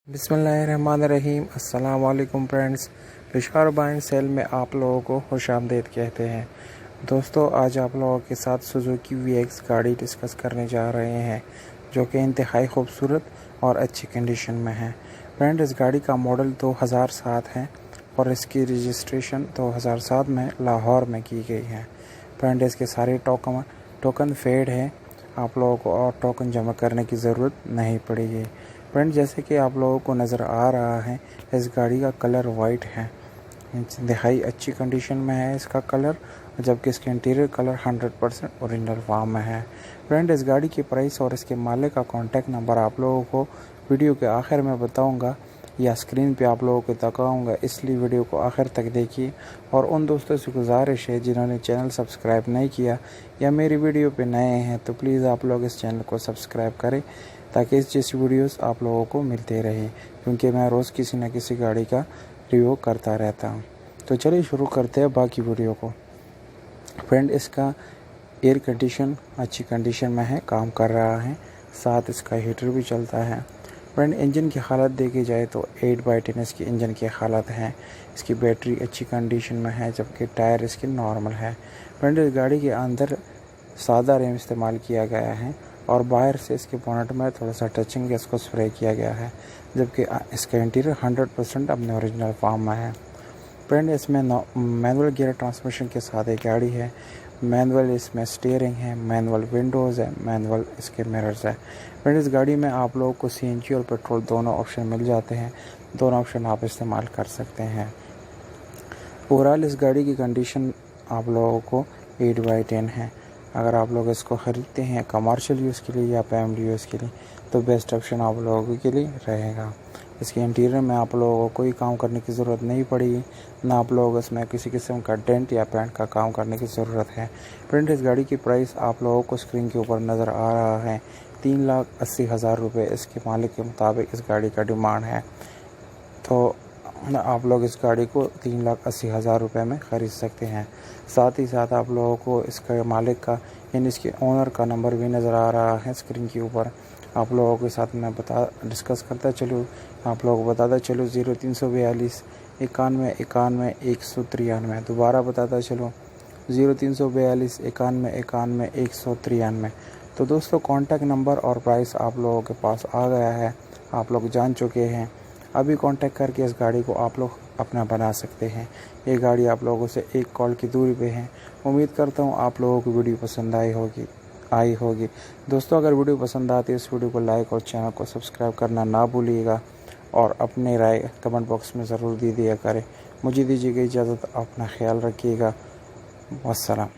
बिस्मिल्लाहिर्रहमानिर्रहीम। अस्सलाम वालेकुम फ्रेंड्स, पेशकार बाइंग सेल में आप लोगों को खुशामदीद कहते हैं। दोस्तों, आज आप लोगों के साथ सुजुकी VX गाड़ी डिस्कस करने जा रहे हैं, जो कि इंतहाई खूबसूरत और अच्छी कंडीशन में है। फ्रेंड, इस गाड़ी का मॉडल 2007 है और इसकी रजिस्ट्रेशन 2007 में लाहौर में की गई है। फ्रेंड, इसके सारे टोकन फेड है, आप लोगों को और टोकन जमा करने की ज़रूरत नहीं पड़ेगी। फ्रेंड, जैसे कि आप लोगों को नज़र आ रहा है, इस गाड़ी का कलर वाइट है, इंतहाई अच्छी कंडीशन में है इसका कलर, जबकि इसके इंटीरियर कलर 100% ओरिजिनल फॉर्म में है। फ्रेंड, इस गाड़ी की प्राइस और इसके मालिक का कॉन्टैक्ट नंबर आप लोगों को वीडियो के आखिर में बताऊंगा या स्क्रीन पे आप लोगों को दिखाऊंगा, इसलिए वीडियो को आखिर तक देखिए। और उन दोस्तों से गुजारिश है जिन्होंने चैनल सब्सक्राइब नहीं किया या मेरी वीडियो पे नए हैं, तो प्लीज़ आप लोग इस चैनल को सब्सक्राइब करें ताकि इस जैसी वीडियोस आप लोगों को मिलते रहे, क्योंकि मैं रोज़ किसी न किसी गाड़ी का रिव्यू करता रहता हूँ। तो चलिए शुरू करते हैं बाकी वीडियो को। फ्रेंड, इसका एयर कंडीशन अच्छी कंडीशन में है, काम कर रहा है, साथ इसका हीटर भी चलता है। फ्रेंड, इंजन की हालत देखी जाए तो 8/10 इसकी इंजन की हालत है। इसकी बैटरी अच्छी कंडीशन में है, जबकि टायर इसके नॉर्मल है। फ्रेंड, इस गाड़ी के अंदर सादा रिम इस्तेमाल किया गया है और बाहर से इसके बोनट में थोड़ा सा टचिंग गैस को स्प्रे किया गया है, जबकि इसका इंटीरियर 100% अपने ओरिजिनल फॉर्म में है। फ्रेंड, इसमें मैनुअल गियर ट्रांसमिशन के साथ एक गाड़ी है। मैनुअल इसमें स्टीयरिंग है, मैनुअल विंडोज़ है, मैनुअल इसके मिरर्स है। फ्रेंड, इस गाड़ी में आप लोगों को CNG और पेट्रोल दोनों ऑप्शन मिल जाते हैं, दोनों ऑप्शन आप इस्तेमाल कर सकते हैं। ओवरऑल इस गाड़ी की कंडीशन आप लोगों को 8/10 है। अगर आप लोग इसको ख़रीदते हैं कमर्शियल यूज़ के लिए या फैमिली यूज़ के लिए, तो बेस्ट ऑप्शन आप लोगों के लिए रहेगा। इसके इंटीरियर में आप लोगों को कोई काम करने की ज़रूरत नहीं पड़ेगी, ना आप लोग इसमें किसी किस्म का डेंट या पेंट का काम करने की ज़रूरत है। फ्रेंड, इस गाड़ी की प्राइस आप लोगों को स्क्रीन के ऊपर नज़र आ रहा है, 3,80,000 रुपये इसके मालिक के मुताबिक इस गाड़ी का डिमांड है। तो आप लोग इस गाड़ी को 3,80,000 रुपये में ख़रीद सकते हैं। साथ ही साथ आप लोगों को इसके मालिक का यानी इसके ओनर का नंबर भी नज़र आ रहा है स्क्रीन के ऊपर। आप लोगों के साथ मैं डिस्कस करता चलूँ, आप लोगों को बताता चलूँ 0342 91 91 193। दोबारा बताता चलूँ 0342 91 91 193। तो दोस्तों, कॉन्टैक्ट नंबर और प्राइस आप लोगों के पास आ गया है, आप लोग जान चुके हैं। अभी कांटेक्ट करके इस गाड़ी को आप लोग अपना बना सकते हैं। ये गाड़ी आप लोगों से एक कॉल की दूरी पे है। उम्मीद करता हूँ आप लोगों को वीडियो पसंद आई होगी। दोस्तों, अगर वीडियो पसंद आती है इस वीडियो को लाइक और चैनल को सब्सक्राइब करना ना भूलिएगा और अपनी राय कमेंट बॉक्स में ज़रूर दे दिया करें। मुझे दीजिएगा इजाज़त, अपना ख्याल रखिएगा। वस्सलाम।